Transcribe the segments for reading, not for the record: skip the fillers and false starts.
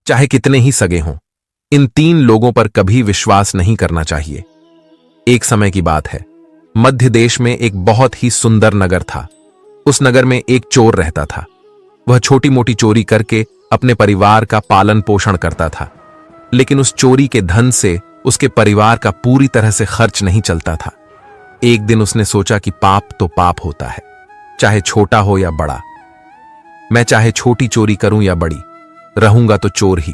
चाहे कितने ही सगे हों। इन 3 लोगों पर कभी विश्वास नहीं करना चाहिए। एक समय की बात है, मध्य देश में एक बहुत ही सुंदर नगर था। उस नगर में एक चोर रहता था। वह छोटी मोटी चोरी करके अपने परिवार का पालन पोषण करता था, लेकिन उस चोरी के धन से उसके परिवार का पूरी तरह से खर्च नहीं चलता था। एक दिन उसने सोचा कि पाप तो पाप होता है, चाहे छोटा हो या बड़ा। मैं चाहे छोटी चोरी करूं या बड़ी, रहूंगा तो चोर ही।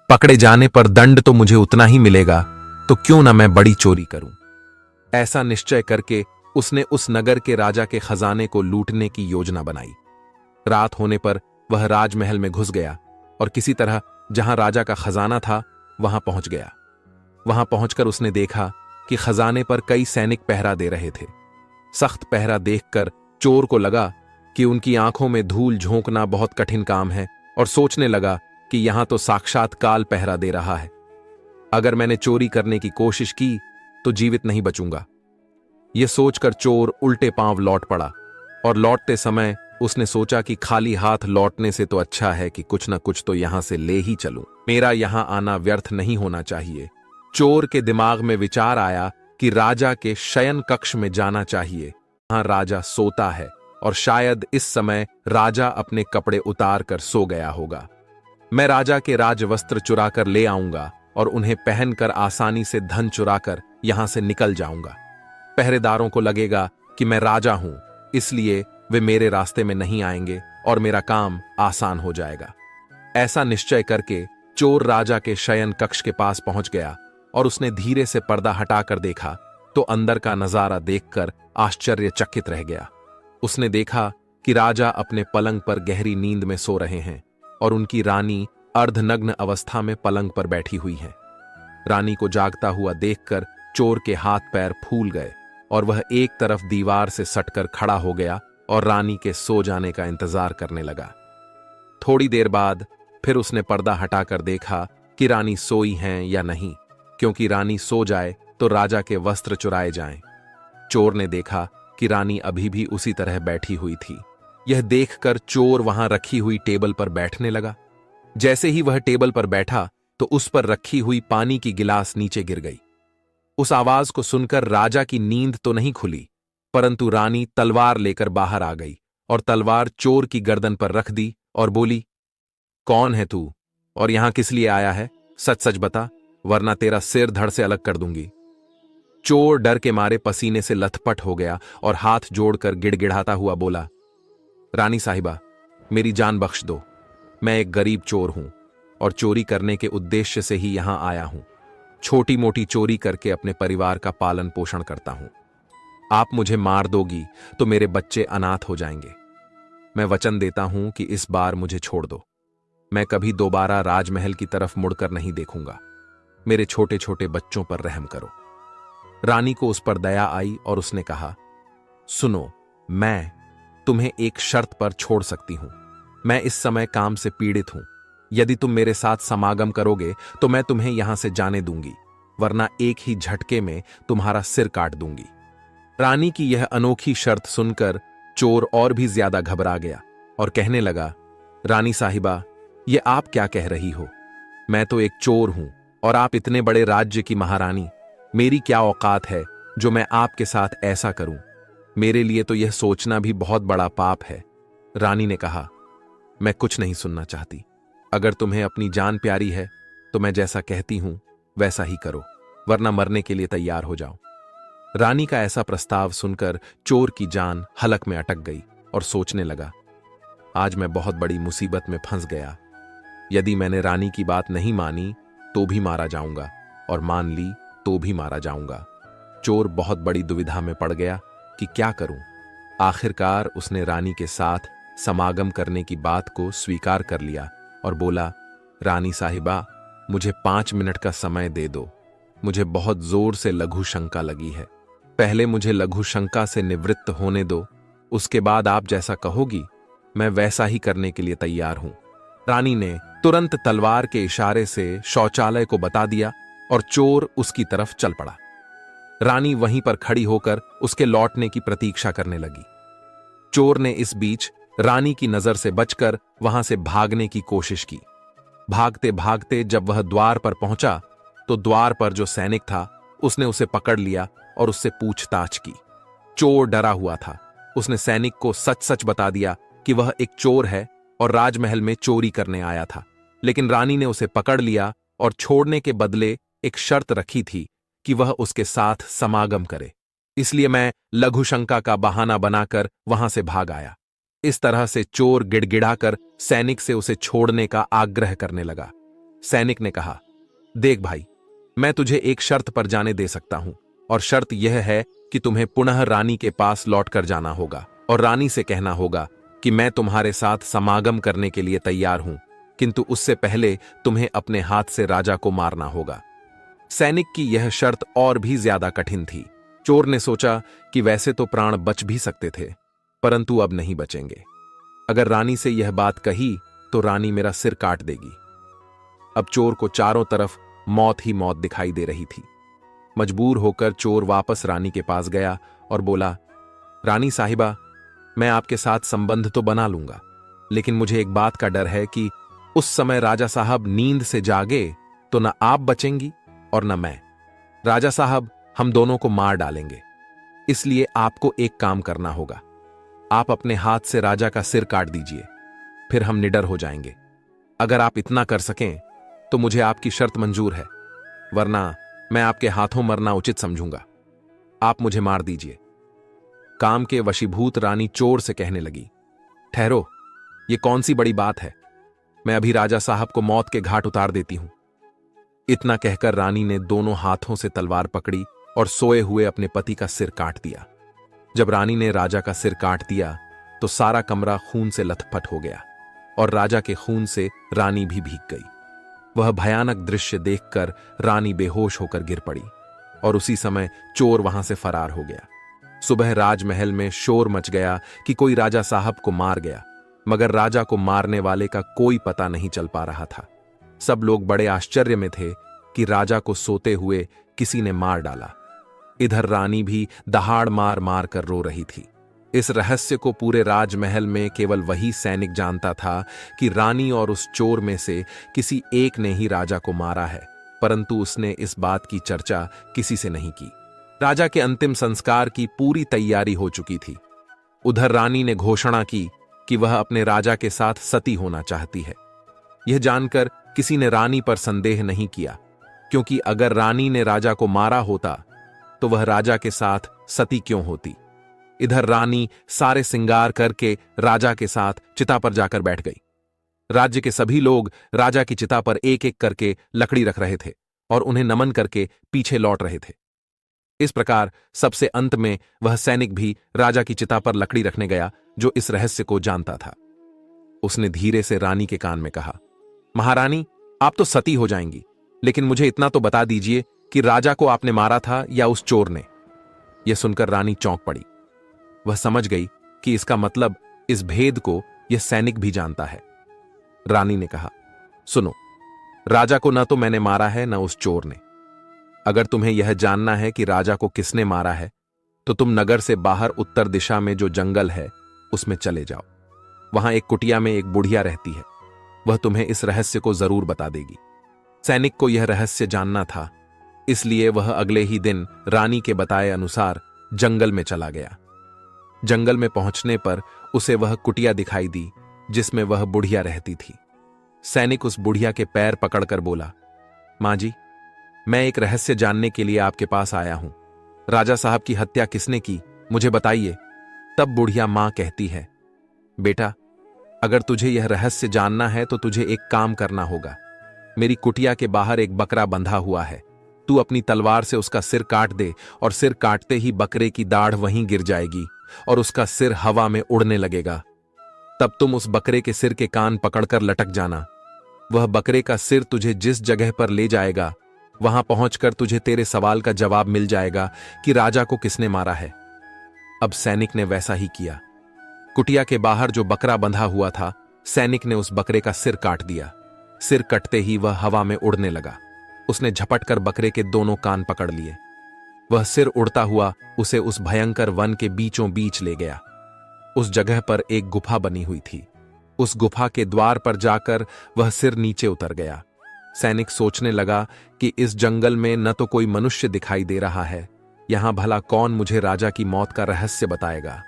पकड़े जाने पर दंड तो मुझे उतना ही मिलेगा, तो क्यों ना मैं बड़ी चोरी करूं। ऐसा निश्चय करके उसने उस नगर के राजा के खजाने को लूटने की योजना बनाई। रात होने पर वह राजमहल में घुस गया और किसी तरह जहां राजा का खजाना था वहां पहुंच गया। वहां पहुंचकर उसने देखा कि खजाने पर कई सैनिक पहरा दे रहे थे। सख्त पहरा देखकर चोर को लगा कि उनकी आंखों में धूल झोंकना बहुत कठिन काम है और सोचने लगा कि यहां तो साक्षात काल पहरा दे रहा है। अगर मैंने चोरी करने की कोशिश की तो जीवित नहीं बचूंगा। यह सोचकर चोर उल्टे पांव लौट पड़ा और लौटते समय उसने सोचा कि खाली हाथ लौटने से तो अच्छा है कि कुछ न कुछ तो यहां से ले ही चलूं। मेरा यहां आना व्यर्थ नहीं होना चाहिए। चोर के दिमाग में विचार आया कि राजा के शयन कक्ष में जाना चाहिए। वहां राजा सोता है और शायद इस समय राजा अपने कपड़े उतार कर सो गया होगा। मैं राजा के राजवस्त्र चुराकर ले आऊंगा और उन्हें पहनकर आसानी से धन चुराकर यहां से निकल जाऊंगा। पहरेदारों को लगेगा कि मैं राजा हूं, इसलिए वे मेरे रास्ते में नहीं आएंगे और मेरा काम आसान हो जाएगा। ऐसा निश्चय करके चोर राजा के शयन कक्ष के पास पहुंच गया और उसने धीरे से पर्दा हटाकर देखा तो अंदर का नजारा देखकर आश्चर्यचकित रह गया। उसने देखा कि राजा अपने पलंग पर गहरी नींद में सो रहे हैं और उनकी रानी अर्धनग्न अवस्था में पलंग पर बैठी हुई है। रानी को जागता हुआ देखकर चोर के हाथ पैर फूल गए और वह एक तरफ दीवार से सटकर खड़ा हो गया और रानी के सो जाने का इंतजार करने लगा। थोड़ी देर बाद फिर उसने पर्दा हटाकर देखा कि रानी सोई हैं या नहीं, क्योंकि रानी सो जाए तो राजा के वस्त्र चुराए जाएं। चोर ने देखा कि रानी अभी भी उसी तरह बैठी हुई थी। यह देखकर चोर वहां रखी हुई टेबल पर बैठने लगा। जैसे ही वह टेबल पर बैठा तो उस पर रखी हुई पानी की गिलास नीचे गिर गई। उस आवाज को सुनकर राजा की नींद तो नहीं खुली, परंतु रानी तलवार लेकर बाहर आ गई और तलवार चोर की गर्दन पर रख दी और बोली, कौन है तू और यहां किस लिए आया है? सच सच बता, वरना तेरा सिर धड़ से अलग कर दूंगी। चोर डर के मारे पसीने से लथपथ हो गया और हाथ जोड़कर गिड़गिड़ाता हुआ बोला, रानी साहिबा, मेरी जान बख्श दो। मैं एक गरीब चोर हूं और चोरी करने के उद्देश्य से ही यहां आया हूं। छोटी मोटी चोरी करके अपने परिवार का पालन पोषण करता हूं। आप मुझे मार दोगी तो मेरे बच्चे अनाथ हो जाएंगे। मैं वचन देता हूं कि इस बार मुझे छोड़ दो। मैं कभी दोबारा राजमहल की तरफ मुड़कर नहीं देखूंगा। मेरे छोटे छोटे बच्चों पर रहम करो। रानी को उस पर दया आई और उसने कहा, सुनो, मैं तुम्हें एक शर्त पर छोड़ सकती हूं। मैं इस समय काम से पीड़ित हूं। यदि तुम मेरे साथ समागम करोगे तो मैं तुम्हें यहां से जाने दूंगी, वरना एक ही झटके में तुम्हारा सिर काट दूंगी। रानी की यह अनोखी शर्त सुनकर चोर और भी ज्यादा घबरा गया और कहने लगा, रानी साहिबा, ये आप क्या कह रही हो? मैं तो एक चोर हूं और आप इतने बड़े राज्य की महारानी। मेरी क्या औकात है जो मैं आपके साथ ऐसा करूं? मेरे लिए तो यह सोचना भी बहुत बड़ा पाप है। रानी ने कहा, मैं कुछ नहीं सुनना चाहती। अगर तुम्हें अपनी जान प्यारी है तो मैं जैसा कहती हूं वैसा ही करो, वरना मरने के लिए तैयार हो जाओ। रानी का ऐसा प्रस्ताव सुनकर चोर की जान हलक में अटक गई और सोचने लगा, आज मैं बहुत बड़ी मुसीबत में फंस गया। यदि मैंने रानी की बात नहीं मानी तो भी मारा जाऊंगा और मान ली तो भी मारा जाऊंगा। चोर बहुत बड़ी दुविधा में पड़ गया कि क्या करूं। आखिरकार उसने रानी के साथ समागम करने की बात को स्वीकार कर लिया और बोला, रानी साहिबा, मुझे 5 मिनट का समय दे दो। मुझे बहुत जोर से लघु शंका लगी है। पहले मुझे लघु शंका से निवृत्त होने दो, उसके बाद आप जैसा कहोगी मैं वैसा ही करने के लिए तैयार हूं। रानी ने तुरंत तलवार के इशारे से शौचालय को बता दिया और चोर उसकी तरफ चल पड़ा। रानी वहीं पर खड़ी होकर उसके लौटने की प्रतीक्षा करने लगी। चोर ने इस बीच रानी की नजर से बचकर वहां से भागने की कोशिश की, भागते भागते जब वह द्वार पर पहुंचा तो द्वार पर जो सैनिक था उसने उसे पकड़ लिया और उससे पूछताछ की। चोर डरा हुआ था। उसने सैनिक को सच सच बता दिया कि वह एक चोर है और राजमहल में चोरी करने आया था, लेकिन रानी ने उसे पकड़ लिया और छोड़ने के बदले एक शर्त रखी थी कि वह उसके साथ समागम करे। इसलिए मैं लघुशंका का बहाना बनाकर वहां से भाग आया। इस तरह से चोर गिड़गिड़ाकर सैनिक से उसे छोड़ने का आग्रह करने लगा। सैनिक ने कहा, देख भाई, मैं तुझे एक शर्त पर जाने दे सकता हूं, और शर्त यह है कि तुम्हें पुनः रानी के पास लौटकर जाना होगा और रानी से कहना होगा कि मैं तुम्हारे साथ समागम करने के लिए तैयार हूं, किंतु उससे पहले तुम्हें अपने हाथ से राजा को मारना होगा। सैनिक की यह शर्त और भी ज्यादा कठिन थी। चोर ने सोचा कि वैसे तो प्राण बच भी सकते थे, परंतु अब नहीं बचेंगे। अगर रानी से यह बात कही तो रानी मेरा सिर काट देगी। अब चोर को चारों तरफ मौत ही मौत दिखाई दे रही थी। मजबूर होकर चोर वापस रानी के पास गया और बोला, रानी साहिबा, मैं आपके साथ संबंध तो बना लूंगा, लेकिन मुझे एक बात का डर है कि उस समय राजा साहब नींद से जागे तो न आप बचेंगी और न मैं। राजा साहब हम दोनों को मार डालेंगे, इसलिए आपको एक काम करना होगा। आप अपने हाथ से राजा का सिर काट दीजिए, फिर हम निडर हो जाएंगे। अगर आप इतना कर सकें तो मुझे आपकी शर्त मंजूर है, वरना मैं आपके हाथों मरना उचित समझूंगा। आप मुझे मार दीजिए। काम के वशीभूत रानी चोर से कहने लगी, ठहरो, ये कौन सी बड़ी बात है, मैं अभी राजा साहब को मौत के घाट उतार देती हूं। इतना कहकर रानी ने दोनों हाथों से तलवार पकड़ी और सोए हुए अपने पति का सिर काट दिया। जब रानी ने राजा का सिर काट दिया तो सारा कमरा खून से लथपथ हो गया और राजा के खून से रानी भी भीग गई। वह भयानक दृश्य देखकर रानी बेहोश होकर गिर पड़ी और उसी समय चोर वहां से फरार हो गया। सुबह राजमहल में शोर मच गया कि कोई राजा साहब को मार गया, मगर राजा को मारने वाले का कोई पता नहीं चल पा रहा था। सब लोग बड़े आश्चर्य में थे कि राजा को सोते हुए किसी ने मार डाला। इधर रानी भी दहाड़ मार मार कर रो रही थी। इस रहस्य को पूरे राजमहल में केवल वही सैनिक जानता था कि रानी और उस चोर में से किसी एक ने ही राजा को मारा है, परंतु उसने इस बात की चर्चा किसी से नहीं की। राजा के अंतिम संस्कार की पूरी तैयारी हो चुकी थी। उधर रानी ने घोषणा की कि वह अपने राजा के साथ सती होना चाहती है। यह जानकर किसी ने रानी पर संदेह नहीं किया, क्योंकि अगर रानी ने राजा को मारा होता तो वह राजा के साथ सती क्यों होती। इधर रानी सारे सिंगार करके राजा के साथ चिता पर जाकर बैठ गई। राज्य के सभी लोग राजा की चिता पर एक एक करके लकड़ी रख रहे थे और उन्हें नमन करके पीछे लौट रहे थे। इस प्रकार सबसे अंत में वह सैनिक भी राजा की चिता पर लकड़ी रखने गया जो इस रहस्य को जानता था। उसने धीरे से रानी के कान में कहा, महारानी, आप तो सती हो जाएंगी, लेकिन मुझे इतना तो बता दीजिए कि राजा को आपने मारा था या उस चोर ने। यह सुनकर रानी चौंक पड़ी। वह समझ गई कि इसका मतलब इस भेद को यह सैनिक भी जानता है। रानी ने कहा, सुनो, राजा को न तो मैंने मारा है न उस चोर ने। अगर तुम्हें यह जानना है कि राजा को किसने मारा है तो तुम नगर से बाहर उत्तर दिशा में जो जंगल है उसमें चले जाओ। वहां एक कुटिया में एक बुढ़िया रहती है, वह तुम्हें इस रहस्य को जरूर बता देगी। सैनिक को यह रहस्य जानना था, इसलिए वह अगले ही दिन रानी के बताए अनुसार जंगल में चला गया। जंगल में पहुंचने पर उसे वह कुटिया दिखाई दी जिसमें वह बुढ़िया रहती थी। सैनिक उस बुढ़िया के पैर पकड़कर बोला, मां जी, मैं एक रहस्य जानने के लिए आपके पास आया हूं। राजा साहब की हत्या किसने की, मुझे बताइए। तब बुढ़िया मां कहती है, बेटा, अगर तुझे यह रहस्य जानना है तो तुझे एक काम करना होगा। मेरी कुटिया के बाहर एक बकरा बंधा हुआ है, तू अपनी तलवार से उसका सिर काट दे और सिर काटते ही बकरे की दाढ़ वहीं गिर जाएगी और उसका सिर हवा में उड़ने लगेगा। तब तुम उस बकरे के सिर के कान पकड़कर लटक जाना। वह बकरे का सिर तुझे जिस जगह पर ले जाएगा वहां पहुंचकर तुझे तेरे सवाल का जवाब मिल जाएगा कि राजा को किसने मारा है। अब सैनिक ने वैसा ही किया। कुटिया के बाहर जो बकरा बंधा हुआ था, सैनिक ने उस बकरे का सिर काट दिया। सिर कटते ही वह हवा में उड़ने लगा। उसने झपटकर बकरे के दोनों कान पकड़ लिए। वह सिर उड़ता हुआ उसे उस भयंकर वन के बीचों बीच ले गया। उस जगह पर एक गुफा बनी हुई थी। उस गुफा के द्वार पर जाकर वह सिर नीचे उतर गया। सैनिक सोचने लगा कि इस जंगल में न तो कोई मनुष्य दिखाई दे रहा है, यहां भला कौन मुझे राजा की मौत का रहस्य बताएगा।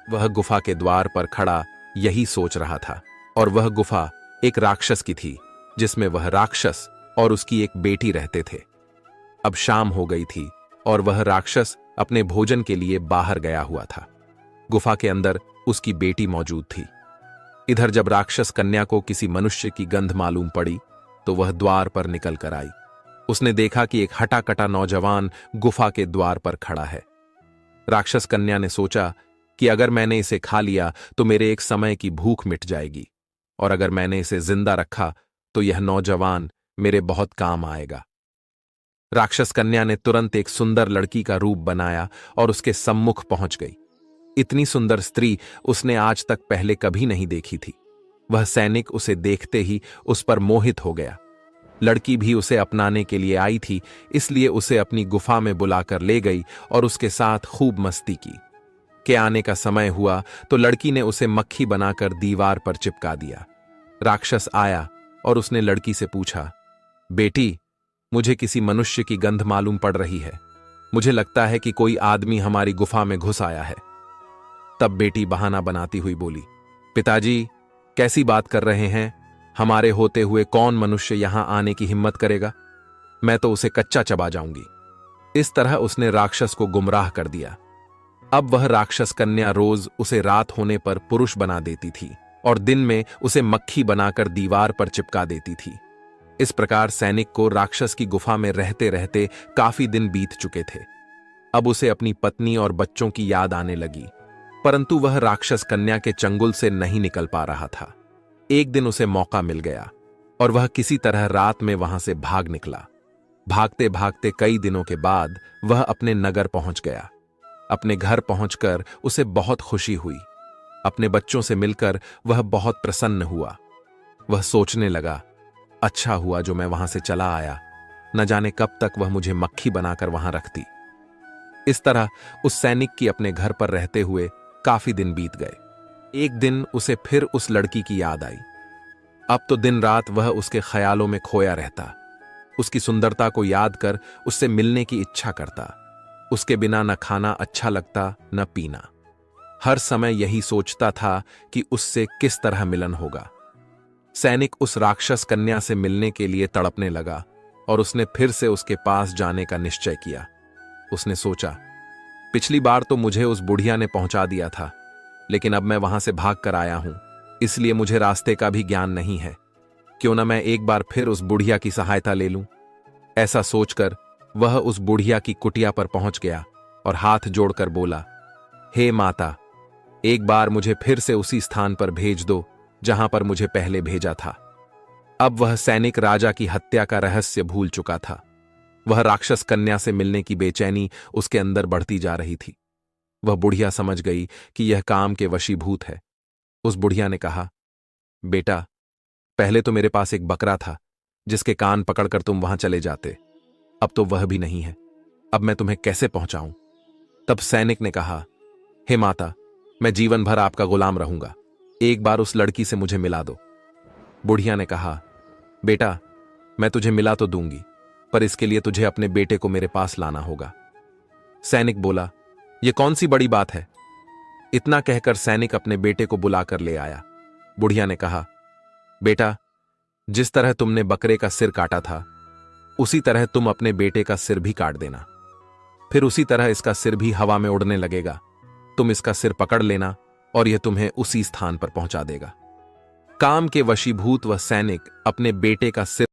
वह गुफा के द्वार पर खड़ा यही सोच रहा था, और वह गुफा एक राक्षस की थी, जिसमें वह राक्षस और उसकी एक बेटी रहते थे। अब शाम हो गई थी और वह राक्षस अपने भोजन के लिए बाहर गया हुआ था। गुफा के अंदर उसकी बेटी मौजूद थी। इधर जब राक्षस कन्या को किसी मनुष्य की गंध मालूम पड़ी तो वह द्वार पर निकल कर आई। उसने देखा कि एक हटा-कटा नौजवान गुफा के द्वार पर खड़ा है। राक्षस कन्या ने सोचा कि अगर मैंने इसे खा लिया तो मेरे एक समय की भूख मिट जाएगी, और अगर मैंने इसे जिंदा रखा तो यह नौजवान मेरे बहुत काम आएगा। राक्षस कन्या ने तुरंत एक सुंदर लड़की का रूप बनाया और उसके सम्मुख पहुंच गई। इतनी सुंदर स्त्री उसने आज तक पहले कभी नहीं देखी थी। वह सैनिक उसे देखते ही उस पर मोहित हो गया। लड़की भी उसे अपनाने के लिए आई थी, इसलिए उसे अपनी गुफा में बुलाकर ले गई और उसके साथ खूब मस्ती की। के आने का समय हुआ तो लड़की ने उसे मक्खी बनाकर दीवार पर चिपका दिया। राक्षस आया और उसने लड़की से पूछा, बेटी, मुझे किसी मनुष्य की गंध मालूम पड़ रही है। मुझे लगता है कि कोई आदमी हमारी गुफा में घुस आया है। तब बेटी बहाना बनाती हुई बोली, पिताजी, कैसी बात कर रहे हैं? हमारे होते हुए कौन मनुष्य यहां आने की हिम्मत करेगा? मैं तो उसे कच्चा चबा जाऊंगी। इस तरह उसने राक्षस को गुमराह कर दिया। अब वह राक्षस कन्या रोज उसे रात होने पर पुरुष बना देती थी और दिन में उसे मक्खी बनाकर दीवार पर चिपका देती थी। इस प्रकार सैनिक को राक्षस की गुफा में रहते रहते काफी दिन बीत चुके थे। अब उसे अपनी पत्नी और बच्चों की याद आने लगी, परंतु वह राक्षस कन्या के चंगुल से नहीं निकल पा रहा था। एक दिन उसे मौका मिल गया और वह किसी तरह रात में वहां से भाग निकला। भागते भागते कई दिनों के बाद वह अपने नगर पहुंच गया। अपने घर पहुंचकर उसे बहुत खुशी हुई। अपने बच्चों से मिलकर वह बहुत प्रसन्न हुआ। वह सोचने लगा, अच्छा हुआ जो मैं वहां से चला आया, न जाने कब तक वह मुझे मक्खी बनाकर वहां रखती। इस तरह उस सैनिक की अपने घर पर रहते हुए काफी दिन बीत गए। एक दिन उसे फिर उस लड़की की याद आई। अब तो दिन रात वह उसके ख्यालों में खोया रहता। उसकी सुंदरता को याद कर उससे मिलने की इच्छा करता। उसके बिना न खाना अच्छा लगता न पीना। हर समय यही सोचता था कि उससे किस तरह मिलन होगा। सैनिक उस राक्षस कन्या से मिलने के लिए तड़पने लगा और उसने फिर से उसके पास जाने का निश्चय किया। उसने सोचा, पिछली बार तो मुझे उस बुढ़िया ने पहुंचा दिया था, लेकिन अब मैं वहां से भाग कर आया हूं, इसलिए मुझे रास्ते का भी ज्ञान नहीं है। क्यों न मैं एक बार फिर उस बुढ़िया की सहायता ले लूं। ऐसा सोचकर वह उस बुढ़िया की कुटिया पर पहुंच गया और हाथ जोड़कर बोला, हे माता, एक बार मुझे फिर से उसी स्थान पर भेज दो जहां पर मुझे पहले भेजा था। अब वह सैनिक राजा की हत्या का रहस्य भूल चुका था। वह राक्षस कन्या से मिलने की बेचैनी उसके अंदर बढ़ती जा रही थी। वह बुढ़िया समझ गई कि यह काम के वशीभूत है। उस बुढ़िया ने कहा, बेटा, पहले तो मेरे पास एक बकरा था जिसके कान पकड़कर तुम वहां चले जाते, अब तो वह भी नहीं है। अब मैं तुम्हें कैसे पहुंचाऊं? तब सैनिक ने कहा, हे माता, मैं जीवन भर आपका गुलाम रहूंगा, एक बार उस लड़की से मुझे मिला दो। बुढ़िया ने कहा, बेटा, मैं तुझे मिला तो दूंगी, पर इसके लिए तुझे अपने बेटे को मेरे पास लाना होगा। सैनिक बोला, यह कौन सी बड़ी बात है? इतना कहकर सैनिक अपने बेटे को बुलाकर ले आया। बुढ़िया ने कहा, बेटा, जिस तरह तुमने बकरे का सिर काटा था, उसी तरह तुम अपने बेटे का सिर भी काट देना। फिर उसी तरह इसका सिर भी हवा में उड़ने लगेगा। तुम इसका सिर पकड़ लेना और यह तुम्हें उसी स्थान पर पहुंचा देगा। काम के वशीभूत वह सैनिक अपने बेटे का सिर